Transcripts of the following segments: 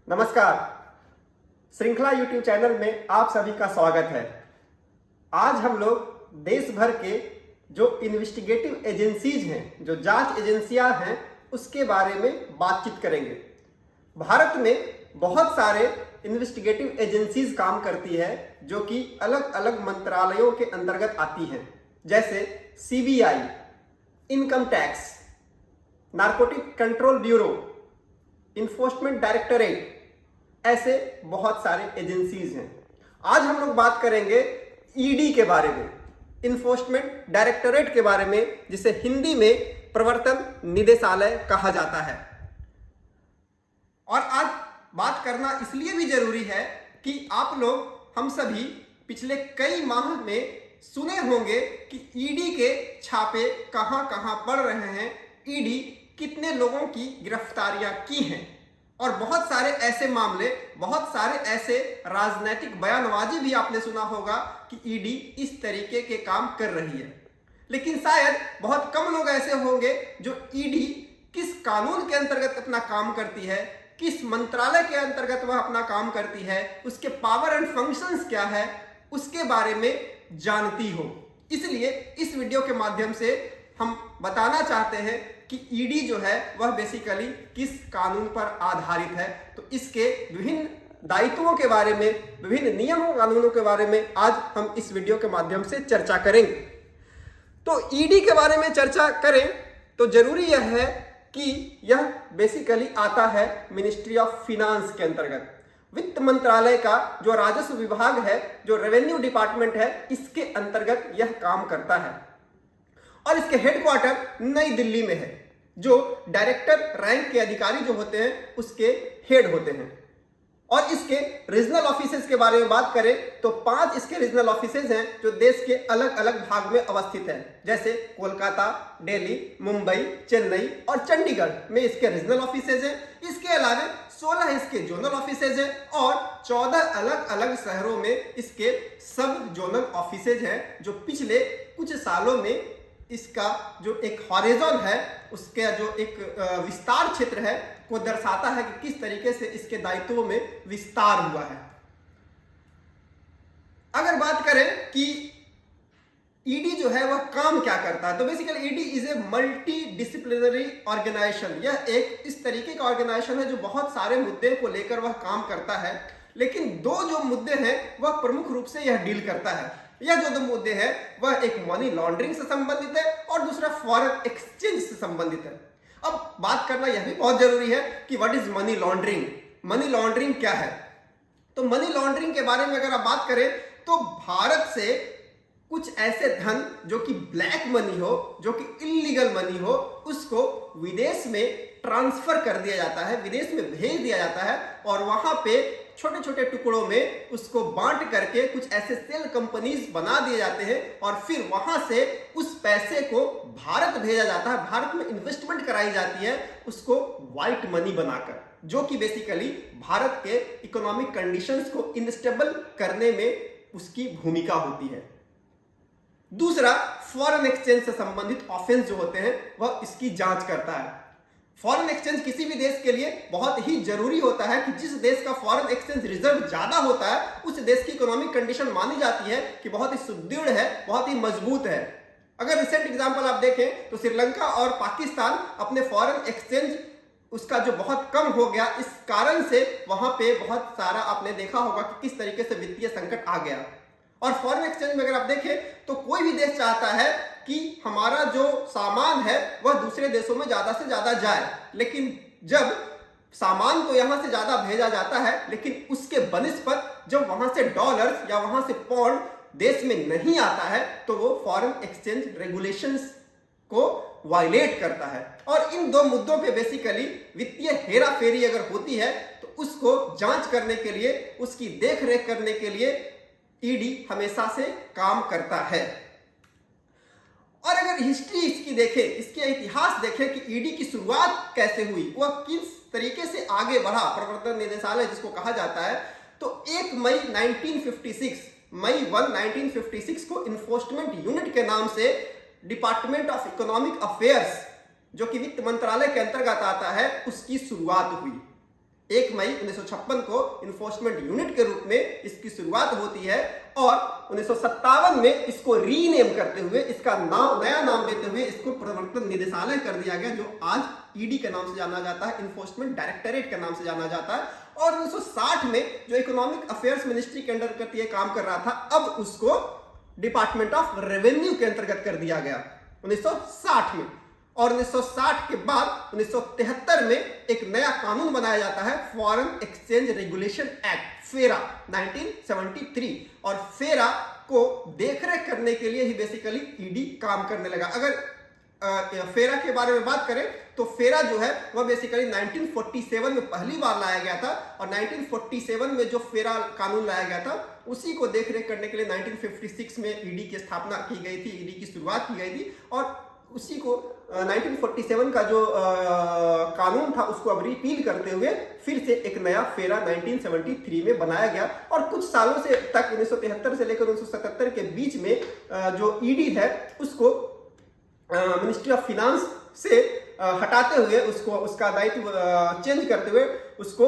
नमस्कार। श्रृंखला YouTube channel में आप सभी का स्वागत है। आज हम लोग देश भर के जो इन्वेस्टिगेटिव एजेंसीज हैं, जो जांच एजेंसियां हैं, उसके बारे में बातचीत करेंगे। भारत में बहुत सारे इन्वेस्टिगेटिव एजेंसीज काम करती है जो कि अलग अलग मंत्रालयों के अंतर्गत आती हैं, जैसे CBI, income tax, narcotic control bureau, enforcement directorate, ऐसे बहुत सारे एजेंसीज हैं। आज हम लोग बात करेंगे ईडी के बारे में, इन्फोर्समेंट डायरेक्टरेट के बारे में, जिसे हिंदी में प्रवर्तन निदेशालय कहा जाता है। और आज बात करना इसलिए भी जरूरी है कि आप लोग, हम सभी पिछले कई माह में सुने होंगे कि ईडी के छापे कहां कहां पड़ रहे हैं, ईडी कितने लोगों की गिरफ्तारियां की हैं, और बहुत सारे ऐसे मामले, बहुत सारे ऐसे राजनीतिक बयानबाजी भी आपने सुना होगा कि ईडी इस तरीके के काम कर रही है। लेकिन शायद बहुत कम लोग ऐसे होंगे जो ईडी किस कानून के अंतर्गत अपना काम करती है, किस मंत्रालय के अंतर्गत वह अपना काम करती है, उसके पावर एंड फंक्शंस क्या है, उसके बारे में जानती हो। इसलिए इस वीडियो के माध्यम से हम बताना चाहते हैं कि ईडी जो है वह बेसिकली किस कानून पर आधारित है। तो इसके विभिन्न दायित्वों के बारे में, विभिन्न नियमों कानूनों के बारे में आज हम इस वीडियो के माध्यम से चर्चा करेंगे। तो ईडी के बारे में चर्चा करें तो जरूरी यह है कि यह बेसिकली आता है मिनिस्ट्री ऑफ फिनांस के अंतर्गत। वित्त मंत्रालय का जो राजस्व विभाग है, जो रेवेन्यू डिपार्टमेंट है, इसके अंतर्गत यह काम करता है। और इसके हेडक्वार्टर नई दिल्ली में है। जो डायरेक्टर रैंक के अधिकारी जो होते हैं उसके हेड होते हैं। और इसके रीजनल ऑफिसेज के बारे में बात करें तो 5 इसके रीजनल ऑफिसेज हैं जो देश के अलग अलग भाग में अवस्थित हैं, जैसे कोलकाता, दिल्ली, मुंबई, चेन्नई और चंडीगढ़ में इसके रीजनल ऑफिसेज हैं। इसके अलावा 16 इसके जोनल ऑफिसेज हैं और 14 अलग अलग शहरों में इसके सब जोनल ऑफिसेज हैं, जो पिछले कुछ सालों में इसका जो एक हॉरिजॉन है, उसका जो एक विस्तार क्षेत्र है, को दर्शाता है कि किस तरीके से इसके दायित्वों में विस्तार हुआ है। अगर बात करें कि ईडी जो है वह काम क्या करता है, तो basically ED is a multi disciplinary organisation. यह एक इस तरीके का ऑर्गेनाइजेशन है जो बहुत सारे मुद्दे को लेकर वह काम करता है, लेकिन 2 जो मुद्दे हैं वह प्रमुख रूप से यह डील करता है। यह जो 2 मुद्दे हैं वह एक मनी लॉन्ड्रिंग से संबंधित है और दूसरा फॉरेन एक्सचेंज से संबंधित है। अब बात करना यह भी बहुत जरूरी है कि what is money laundering. Money laundering क्या है? तो मनी लॉन्ड्रिंग के बारे में अगर आप बात करें तो भारत से कुछ ऐसे धन जो कि ब्लैक मनी हो, जो कि इल्लीगल मनी हो, उसको विदेश में ट्रांसफर कर दिया जाता है, विदेश में भेज दिया जाता है, और वहां पे छोटे छोटे टुकड़ों में उसको बांट करके कुछ ऐसे सेल कंपनीज बना दिए जाते हैं, और फिर वहां से उस पैसे को भारत भेजा जाता है, भारत में इन्वेस्टमेंट कराई जाती है, उसको व्हाइट मनी बनाकर, जो कि बेसिकली भारत के इकोनॉमिक कंडीशंस को इनस्टेबल करने में उसकी भूमिका होती है। दूसरा, फॉरेन एक्सचेंज से संबंधित ऑफेंस जो होते हैं वह इसकी जांच करता है। फॉरेन एक्सचेंज किसी भी देश के लिए बहुत ही जरूरी होता है कि जिस देश का फॉरेन एक्सचेंज रिजर्व ज्यादा होता है उस देश की इकोनॉमिक कंडीशन मानी जाती है कि बहुत ही सुदृढ़ है, बहुत ही मजबूत है। अगर रिसेंट एग्जांपल आप देखें तो श्रीलंका और पाकिस्तान अपने फॉरेन एक्सचेंज उसका जो बहुत कम हो गया, इस कारण से वहां पे बहुत सारा आपने देखा होगा कि किस तरीके से वित्तीय संकट आ गया। और फॉरेन एक्सचेंज में अगर आप देखें तो कोई भी देश चाहता है कि हमारा जो सामान है वह दूसरे देशों में ज्यादा से ज्यादा जाए, लेकिन जब सामान तो यहां से ज्यादा भेजा जाता है, लेकिन उसके बनिस्पत जब वहां से डॉलर्स या वहां से पाउंड देश में नहीं आता है तो वो फॉरेन एक्सचेंज रेगुलेशंस को वायलेट करता है। और इन 2 मुद्दों पे बेसिकली वित्तीय हेरा फेरी अगर होती है तो उसको जांच करने के लिए, उसकी देखरेख करने के लिए ईडी हमेशा से काम करता है। और अगर हिस्ट्री इसकी देखें, इसके इतिहास देखें कि ईडी की शुरुआत कैसे हुई, वह किस तरीके से आगे बढ़ा, प्रवर्तन निदेशालय जिसको कहा जाता है, तो 1 मई 1956, मई 1, 1956 को इन्फोर्समेंट यूनिट के नाम से डिपार्टमेंट ऑफ इकोनॉमिक अफेयर्स, जो कि वित्त मंत्रालय के अंतर्गत आता है, उसकी शुरुआत हुई। 1 मई 1956 को इन्फोर्समेंट यूनिट के रूप में इसकी शुरुआत होती है और 1957 में इसको रीनेम करते हुए इसका नया नाम देते हुए इसको प्रवर्तन निदेशालय कर दिया गया, जो आज ईडी के नाम से जाना जाता है, इन्फोर्समेंट डायरेक्टरेट के नाम से जाना जाता है। और 1960 में जो इकोनॉमिक अफेयर्स मिनिस्ट्री के अंतर्गत ये काम कर रहा था, अब उसको डिपार्टमेंट ऑफ रेवेन्यू के अंतर्गत कर दिया गया 1960 में। और 1960 के बाद 1973 में एक नया कानून बनाया जाता है, फॉरेन एक्सचेंज रेगुलेशन एक्ट, फेरा 1973। और फेरा को देखरेख करने के लिए ही बेसिकली ईडी काम करने लगा। अगर फेरा के बारे में बात करें तो फेरा जो है वह बेसिकली 1947 में पहली बार लाया गया था, और 1947 में जो फेरा कानून लाया गया था उसी को देखरेख करने के लिए 1956 में ईडी की स्थापना की गई थी, ईडी की शुरुआत की गई थी। और उसी को 1947 का जो कानून था उसको अब रिपील करते हुए फिर से एक नया फेरा 1973 में बनाया गया। और कुछ सालों से तक 1973 से लेकर 1977 के बीच में जो ईडी है उसको मिनिस्ट्री ऑफ फिनांस से हटाते हुए उसको उसका दायित्व चेंज करते हुए उसको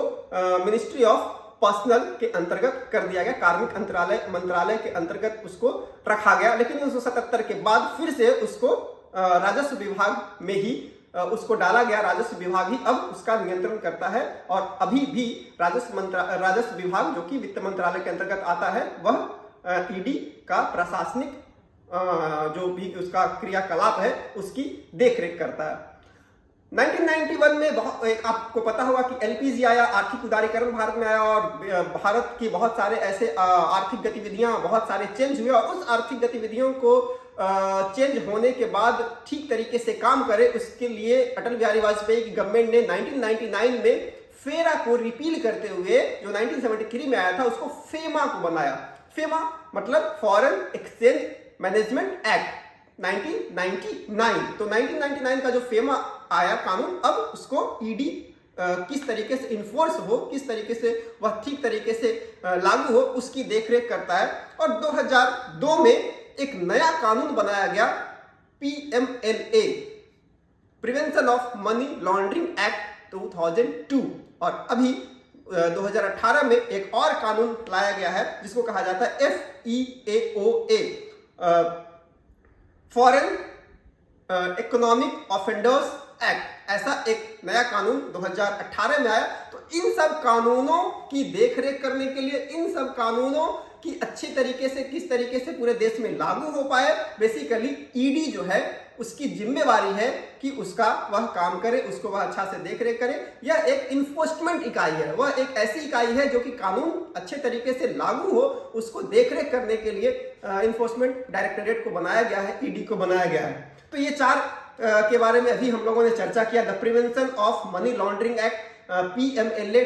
मिनिस्ट्री ऑफ पर्सनल के अंतर्गत कर दिया गया, कार्मिक मंत्रालय के अंतर्गत उसको रखा गया। लेकिन 1977 के बाद फिर से उसको राजस्व विभाग में ही उसको डाला गया। राजस्व विभाग ही अब उसका नियंत्रण करता है, और अभी भी राजस्व विभाग जो कि वित्त मंत्रालय के अंतर्गत आता है वह ईडी का प्रशासनिक जो भी उसका क्रियाकलाप है उसकी देखरेख करता है। 1991 में एक आपको पता होगा कि एलपीजी आया, आर्थिक उदारीकरण भारत में आया, और भारत की बहुत सारे ऐसे आर्थिक गतिविधियां, बहुत सारे चेंज हुए, और उस आर्थिक गतिविधियों को चेंज होने के बाद ठीक तरीके से काम करे उसके लिए अटल बिहारी वाजपेयी की गवर्नमेंट ने 1999 में फेरा को रिपील करते हुए जो 1973 में आया था उसको फेमा को बनाया। फेमा मतलब फॉरेन एक्सचेंज मैनेजमेंट एक्ट 1999। तो 1999 का जो फेमा आया कानून, अब उसको ईडी किस तरीके से इन्फोर्स हो, किस तरीके से वह ठीक तरीके से लागू हो उसकी देखरेख करता है। और 2002 में एक नया कानून बनाया गया, PMLA, prevention of money laundering act 2002। और अभी 2018 में एक और कानून लाया गया है जिसको कहा जाता है FEAOA, foreign economic offenders act. ऐसा एक नया कानून 2018 में आया। तो इन सब कानूनों की देखरेख करने के लिए, इन सब कानूनों की अच्छी तरीके से किस तरीके से पूरे देश में लागू हो पाए, बेसिकली ईडी जो है उसकी जिम्मेवारी है कि उसका वह काम करे, उसको वह अच्छा से देखरेख करे। यह एक इन्फोर्समेंट इकाई है, वह एक ऐसी इकाई है जो कि कानून अच्छे तरीके से लागू हो उसको देखरेख करने के लिए इन्फोर्समेंट डायरेक्टरेट को बनाया गया है, ईडी को बनाया गया है। तो ये 4 के बारे में अभी हम लोगों ने चर्चा किया। The prevention of money laundering act, PMLA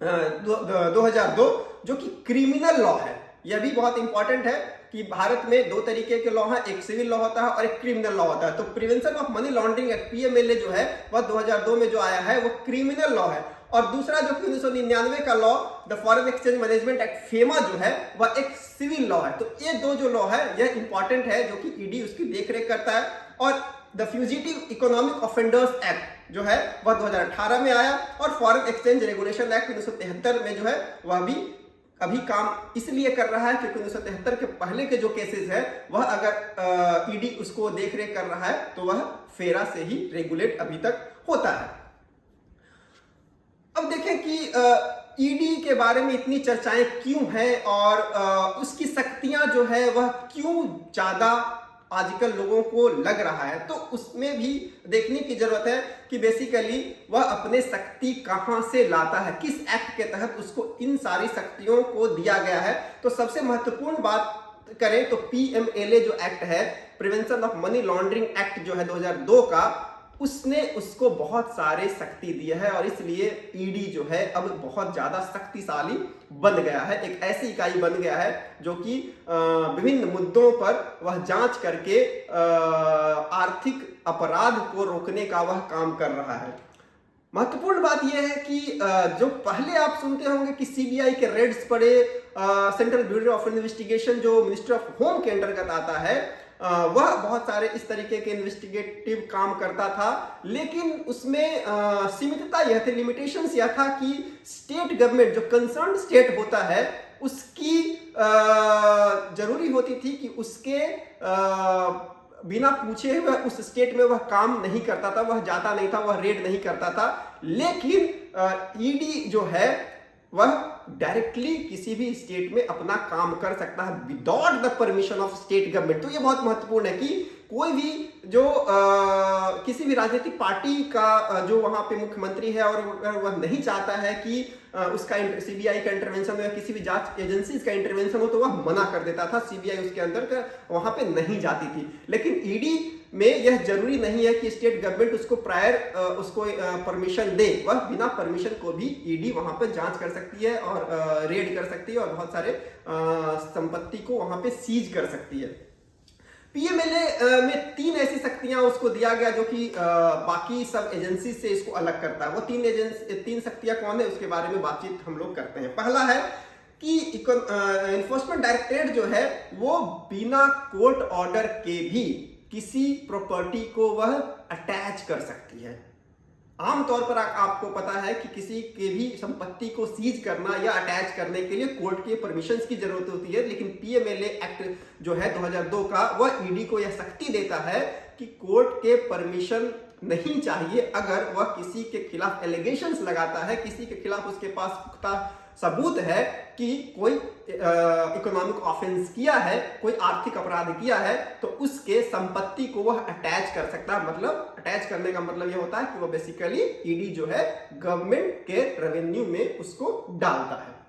2002 जो कि क्रिमिनल लॉ है। यह भी बहुत इंपॉर्टेंट है कि भारत में 2 तरीके के लॉ हैं, एक सिविल लॉ होता है और एक क्रिमिनल लॉ होता है। तो prevention of money laundering act PMLA जो है वह 2002 में जो आया है वो क्रिमिनल लॉ है। और दूसरा जो कि 1999 का law, the foreign exchange management act, FEMA जो है वह एक सिविल लॉ है। तो ये 2 जो लॉ है यह इंपॉर्टेंट है जो कि ईडी उसकी देखरेख करता है। और the fugitive economic offenders act जो है वह 2018 में आया, और फॉरेन एक्सचेंज रेगुलेशन एक्ट 1973 में जो है वह भी अभी काम इसलिए कर रहा है क्योंकि 1973 के पहले के जो केसेस है वह अगर ईडी उसको देखरेख कर रहा है तो वह फेरा से ही रेगुलेट अभी तक होता है। अब देखें कि ईडी के बारे में इतनी चर्चाएं क्यों हैं और उसकी शक्तियां जो है वह क्यों ज्यादा आजकल लोगों को लग रहा है। तो उसमें भी देखने की जरूरत है कि बेसिकली वह अपने शक्ति कहां से लाता है, किस एक्ट के तहत उसको इन सारी शक्तियों को दिया गया है। तो सबसे महत्वपूर्ण बात करें तो पीएमएलए जो एक्ट है, prevention of money laundering act जो है 2002 का, उसने उसको बहुत सारे शक्ति दिए है और इसलिए ईडी जो है अब बहुत ज्यादा शक्तिशाली बन गया है। एक ऐसी इकाई बन गया है जो कि विभिन्न मुद्दों पर वह जांच करके आर्थिक अपराध को रोकने का वह काम कर रहा है। महत्वपूर्ण बात यह है कि जो पहले आप सुनते होंगे कि सीबीआई के रेड्स पड़े, सेंट्रल ब्यूरो ऑफ इन्वेस्टिगेशन जो मिनिस्ट्री ऑफ होम के अंतर्गत आता है, वह बहुत सारे इस तरीके के इन्वेस्टिगेटिव काम करता था, लेकिन उसमें सीमितता यह थी, लिमिटेशंस यह था कि स्टेट गवर्नमेंट, जो कंसर्न स्टेट होता है, उसकी जरूरी होती थी कि उसके बिना पूछे हुए उस स्टेट में वह काम नहीं करता था, वह जाता नहीं था, वह रेड नहीं करता था। लेकिन ईडी जो है वह डायरेक्टली किसी भी स्टेट में अपना काम कर सकता है without the permission of state government. तो ये बहुत महत्वपूर्ण है कि कोई भी जो किसी भी राजनीतिक पार्टी का जो वहां पे मुख्यमंत्री है और वह नहीं चाहता है कि उसका सीबीआई का इंटरवेंशन हो या किसी भी जांच एजेंसीज का इंटरवेंशन हो, तो वह मना कर देता था, सीबीआई उसके अंदर का वहां पे नहीं जाती थी। लेकिन ईडी में यह जरूरी नहीं है कि स्टेट गवर्नमेंट उसको प्रायर उसको परमिशन दे, वह बिना परमिशन को भी ईडी वहां पे जांच कर सकती है और रेड कर सकती है और बहुत सारे संपत्ति को वहां पे सीज कर सकती है। पीएमएलए में 3 ऐसी शक्तियां उसको दिया गया जो कि बाकी सब एजेंसी से इसको अलग करता है। वो 3 शक्तियां कौन है उसके बारे में बातचीत हम लोग करते हैं। पहला है कि इन्फोर्समेंट डायरेक्टरेट जो है वो बिना कोर्ट ऑर्डर के भी किसी प्रॉपर्टी को वह अटैच कर सकती है। आमतौर पर आपको पता है कि किसी के भी संपत्ति को सीज करना या अटैच करने के लिए कोर्ट के परमिशंस की जरूरत होती है, लेकिन पीएमएलए एक्ट जो है 2002 का वह ईडी को यह शक्ति देता है कि कोर्ट के परमिशन नहीं चाहिए अगर वह किसी के खिलाफ एलिगेशंस लगाता है, किसी के खिलाफ उसके पास पुख्ता सबूत है कि कोई इकोनॉमिक ऑफेंस किया है, कोई आर्थिक अपराध किया है, तो उसके संपत्ति को वह अटैच कर सकता है। मतलब अटैच करने का मतलब यह होता है कि वह बेसिकली ईडी जो है गवर्नमेंट के रेवेन्यू में उसको डालता है।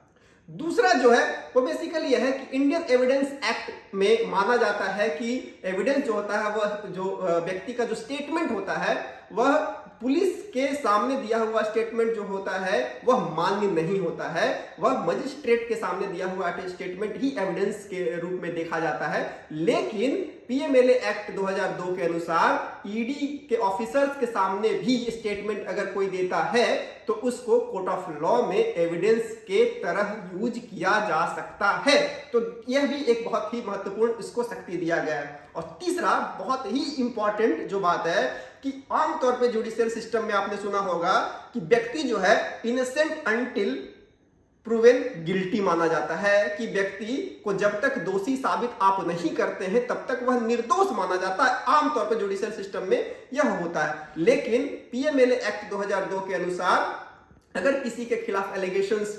दूसरा जो है वो बेसिकली यह है कि इंडियन एविडेंस एक्ट में माना जाता है कि एविडेंस जो होता है वह जो व्यक्ति का जो स्टेटमेंट होता है वह पुलिस के सामने दिया हुआ स्टेटमेंट जो होता है वह मान्य नहीं होता है, वह मजिस्ट्रेट के सामने दिया हुआ स्टेटमेंट ही एविडेंस के रूप में देखा जाता है। लेकिन पीएमएलए एक्ट 2002 के अनुसार ईडी के ऑफिसर्स के सामने भी स्टेटमेंट अगर कोई देता है तो उसको कोर्ट ऑफ लॉ में एविडेंस के तरह यूज किया जा सकता है। तो यह भी एक बहुत ही महत्वपूर्ण इसको शक्ति दिया गया है। और तीसरा बहुत ही इंपॉर्टेंट जो बात है कि आमतौर पे जुडिशियल सिस्टम में आपने सुना होगा कि व्यक्ति जो है इनोसेंट अनटिल प्रूवन गिल्टी माना जाता है, कि व्यक्ति को जब तक दोषी साबित आप नहीं करते हैं तब तक वह निर्दोष माना जाता है। आमतौर पर जुडिशियल सिस्टम में यह होता है। लेकिन पीएमएलए एक्ट 2002 के अनुसार अगर किसी के खिलाफ एलिगेशंस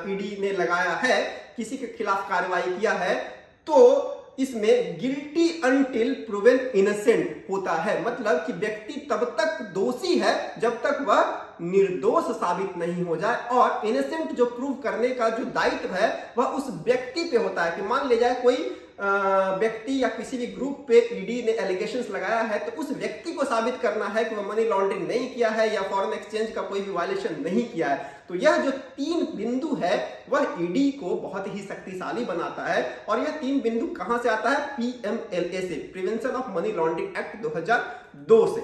ईडी ने लगाया है, किसी के खिलाफ कार्रवाई किया है, तो इसमें गिल्टी अनटिल प्रूवन इनोसेंट होता है। मतलब कि व्यक्ति तब तक दोषी है जब तक वह निर्दोष साबित नहीं हो जाए, और इनोसेंट जो प्रूव करने का जो दायित्व है वह उस व्यक्ति पे होता है। कि मान ले जाए कोई व्यक्ति या किसी भी ग्रुप पे ईडी ने एलिगेशंस लगाया है, तो उस व्यक्ति को साबित करना है कि वह मनी लॉन्ड्रिंग नहीं किया है या फॉरेन एक्सचेंज का कोई भी वायलेशन नहीं किया है। तो यह जो 3 बिंदु है वह ईडी को बहुत ही शक्तिशाली बनाता है। और यह 3 बिंदु कहां से आता है? पीएमएलए से, prevention of money laundering act 2002 से।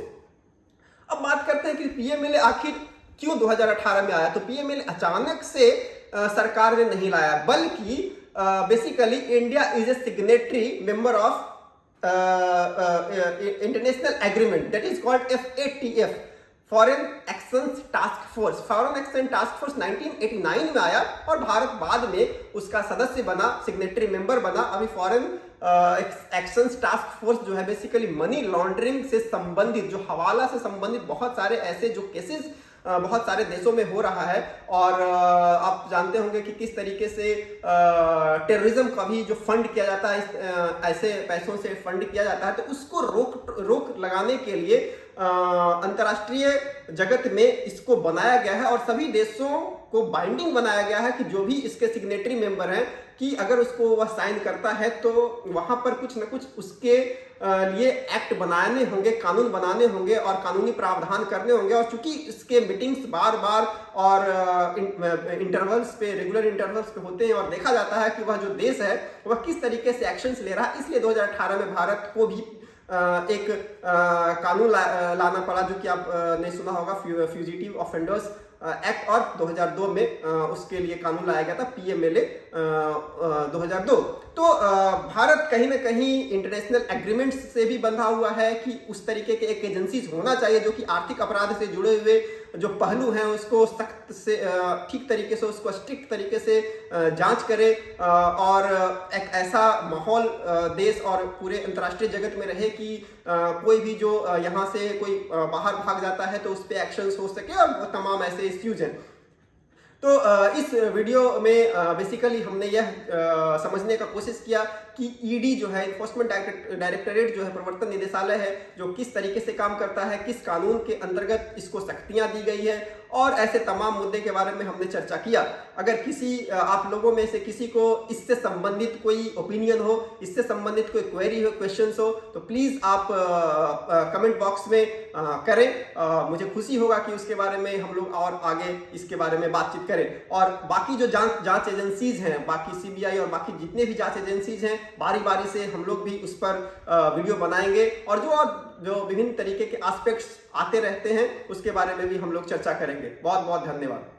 अब बात करते हैं कि पीएमएलए आखिर क्यों 2018 में आया। तो पीएमएलए अचानक से सरकार ने नहीं लाया, बल्कि basically India is a signatory member of international agreement that is called FATF, foreign action task force. Foreign action task force 1989 में आया और भारत बाद में उसका सदस्य बना, सिग्नेटरी मेंबर बना। अभी फॉरेन एक्शन टास्क फोर्स जो है बेसिकली मनी लॉन्ड्रिंग से संबंधित, जो हवाला से संबंधित बहुत सारे ऐसे जो केसेस बहुत सारे देशों में हो रहा है, और आप जानते होंगे कि किस तरीके से टेररिज्म का भी जो फंड किया जाता है, ऐसे पैसों से फंड किया जाता है, तो उसको रोक लगाने के लिए अंतर्राष्ट्रीय जगत में इसको बनाया गया है और सभी देशों को बाइंडिंग बनाया गया है कि जो भी इसके सिग्नेटरी मेंबर हैं कि अगर उसको वह साइन करता है तो वहां पर कुछ न कुछ उसके लिए एक्ट बनाने होंगे, कानून बनाने होंगे और कानूनी प्रावधान करने होंगे। और चूंकि इसके मीटिंग्स बार बार और इंटरवल्स पे, रेगुलर इंटरवल्स पे होते हैं और देखा जाता है कि वह जो देश है वह किस तरीके से एक्शंस ले रहा है, इसलिए 2018 में भारत को भी एक कानून लाना पड़ा, जो कि आपने सुना होगा, फ्यूजिटिव ऑफेंडर्स एक्ट, और 2002 में उसके लिए कानून लाया गया था, पीएमएलए 2002। तो भारत कहीं ना कहीं इंटरनेशनल एग्रीमेंट्स से भी बंधा हुआ है कि उस तरीके के एक एजेंसीज होना चाहिए जो कि आर्थिक अपराध से जुड़े हुए जो पहलू हैं उसको सख्त से ठीक तरीके से, उसको स्ट्रिक्ट तरीके से जांच करे और एक ऐसा माहौल देश और पूरे अंतर्राष्ट्रीय जगत में रहे कि कोई भी जो यहाँ से कोई बाहर भाग जाता है तो उस पर एक्शंस हो सके और तमाम ऐसे इश्यूज हैं। तो इस वीडियो में बेसिकली हमने यह समझने का कोशिश किया कि ईडी जो है, इन्फोर्समेंट डायरेक्टरेट जो है, प्रवर्तन निदेशालय है, जो किस तरीके से काम करता है, किस कानून के अंतर्गत इसको सख्तियां दी गई है और ऐसे तमाम मुद्दे के बारे में हमने चर्चा किया। अगर किसी आप लोगों में से किसी को इससे संबंधित कोई ओपिनियन हो, इससे संबंधित कोई क्वेरी हो, क्वेश्चंस हो, तो प्लीज़ आप कमेंट बॉक्स में करें। मुझे खुशी होगा कि उसके बारे में हम लोग और आगे इसके बारे में बातचीत करें। और बाकी जो जांच एजेंसीज हैं, बाकी सीबीआई और बाकी जितने भी जांच एजेंसीज हैं, बारी बारी से हम लोग भी उस पर वीडियो बनाएंगे और जो विभिन्न तरीके के एस्पेक्ट्स आते रहते हैं उसके बारे में भी हम लोग चर्चा करेंगे। बहुत बहुत धन्यवाद।